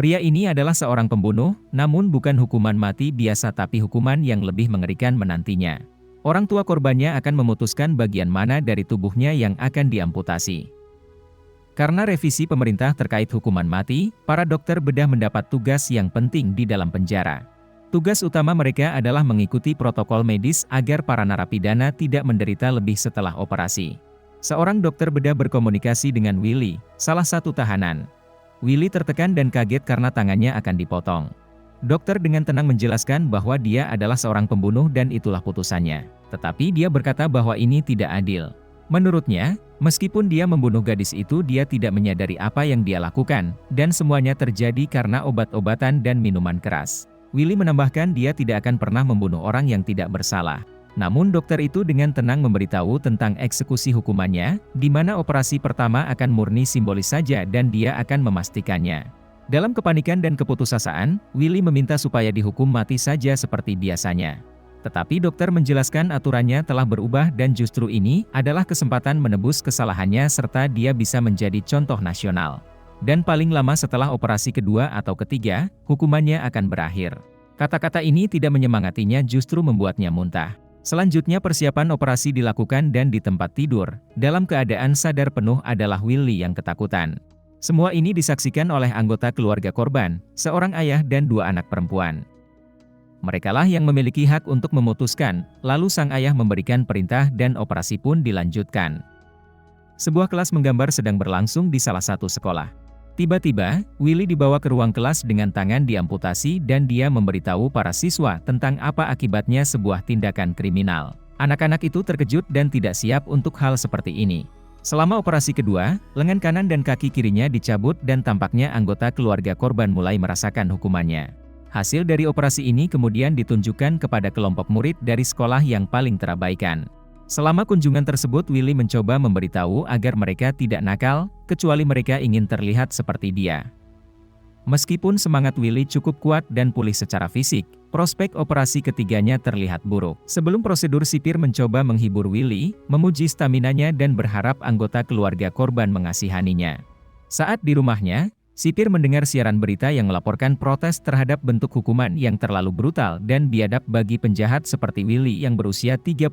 Pria ini adalah seorang pembunuh, namun bukan hukuman mati biasa tapi hukuman yang lebih mengerikan menantinya. Orang tua korbannya akan memutuskan bagian mana dari tubuhnya yang akan diamputasi. Karena revisi pemerintah terkait hukuman mati, para dokter bedah mendapat tugas yang penting di dalam penjara. Tugas utama mereka adalah mengikuti protokol medis agar para narapidana tidak menderita lebih setelah operasi. Seorang dokter bedah berkomunikasi dengan Willy, salah satu tahanan. Willy tertekan dan kaget karena tangannya akan dipotong. Dokter dengan tenang menjelaskan bahwa dia adalah seorang pembunuh dan itulah putusannya. Tetapi dia berkata bahwa ini tidak adil. Menurutnya, meskipun dia membunuh gadis itu, dia tidak menyadari apa yang dia lakukan, dan semuanya terjadi karena obat-obatan dan minuman keras. Willy menambahkan dia tidak akan pernah membunuh orang yang tidak bersalah. Namun dokter itu dengan tenang memberitahu tentang eksekusi hukumannya, di mana operasi pertama akan murni simbolis saja dan dia akan memastikannya. Dalam kepanikan dan keputusasaan, Willy meminta supaya dihukum mati saja seperti biasanya. Tetapi dokter menjelaskan aturannya telah berubah dan justru ini adalah kesempatan menebus kesalahannya serta dia bisa menjadi contoh nasional. Dan paling lama setelah operasi kedua atau ketiga, hukumannya akan berakhir. Kata-kata ini tidak menyemangatinya, justru membuatnya muntah. Selanjutnya persiapan operasi dilakukan dan di tempat tidur, dalam keadaan sadar penuh adalah Willy yang ketakutan. Semua ini disaksikan oleh anggota keluarga korban, seorang ayah dan 2 anak perempuan. Merekalah yang memiliki hak untuk memutuskan, lalu sang ayah memberikan perintah dan operasi pun dilanjutkan. Sebuah kelas menggambar sedang berlangsung di salah satu sekolah. Tiba-tiba, Willy dibawa ke ruang kelas dengan tangan diamputasi dan dia memberitahu para siswa tentang apa akibatnya sebuah tindakan kriminal. Anak-anak itu terkejut dan tidak siap untuk hal seperti ini. Selama operasi kedua, lengan kanan dan kaki kirinya dicabut dan tampaknya anggota keluarga korban mulai merasakan hukumannya. Hasil dari operasi ini kemudian ditunjukkan kepada kelompok murid dari sekolah yang paling terabaikan. Selama kunjungan tersebut, Willy mencoba memberitahu agar mereka tidak nakal, kecuali mereka ingin terlihat seperti dia. Meskipun semangat Willy cukup kuat dan pulih secara fisik, prospek operasi ketiganya terlihat buruk. Sebelum prosedur, sipir mencoba menghibur Willy, memuji staminanya dan berharap anggota keluarga korban mengasihaninya. Saat di rumahnya, sipir mendengar siaran berita yang melaporkan protes terhadap bentuk hukuman yang terlalu brutal dan biadab bagi penjahat seperti Willy yang berusia 38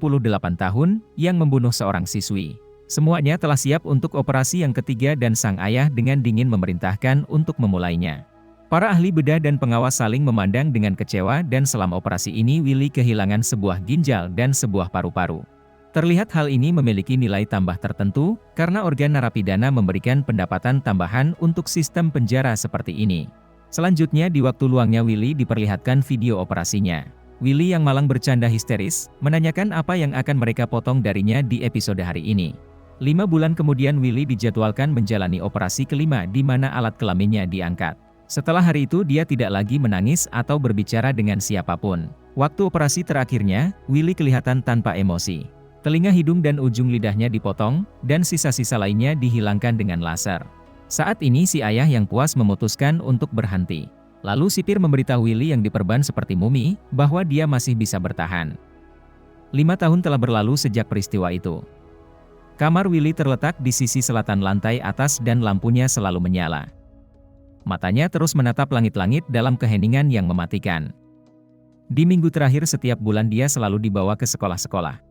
tahun, yang membunuh seorang siswi. Semuanya telah siap untuk operasi yang ketiga dan sang ayah dengan dingin memerintahkan untuk memulainya. Para ahli bedah dan pengawas saling memandang dengan kecewa dan selama operasi ini Willy kehilangan sebuah ginjal dan sebuah paru-paru. Terlihat hal ini memiliki nilai tambah tertentu, karena organ narapidana memberikan pendapatan tambahan untuk sistem penjara seperti ini. Selanjutnya di waktu luangnya Willy diperlihatkan video operasinya. Willy yang malang bercanda histeris, menanyakan apa yang akan mereka potong darinya di episode hari ini. 5 bulan kemudian Willy dijadwalkan menjalani operasi kelima di mana alat kelaminnya diangkat. Setelah hari itu dia tidak lagi menangis atau berbicara dengan siapapun. Waktu operasi terakhirnya, Willy kelihatan tanpa emosi. Telinga, hidung dan ujung lidahnya dipotong, dan sisa-sisa lainnya dihilangkan dengan laser. Saat ini si ayah yang puas memutuskan untuk berhenti. Lalu sipir memberitahu Willy yang diperban seperti mumi, bahwa dia masih bisa bertahan. 5 tahun telah berlalu sejak peristiwa itu. Kamar Willy terletak di sisi selatan lantai atas dan lampunya selalu menyala. Matanya terus menatap langit-langit dalam keheningan yang mematikan. Di minggu terakhir setiap bulan dia selalu dibawa ke sekolah-sekolah.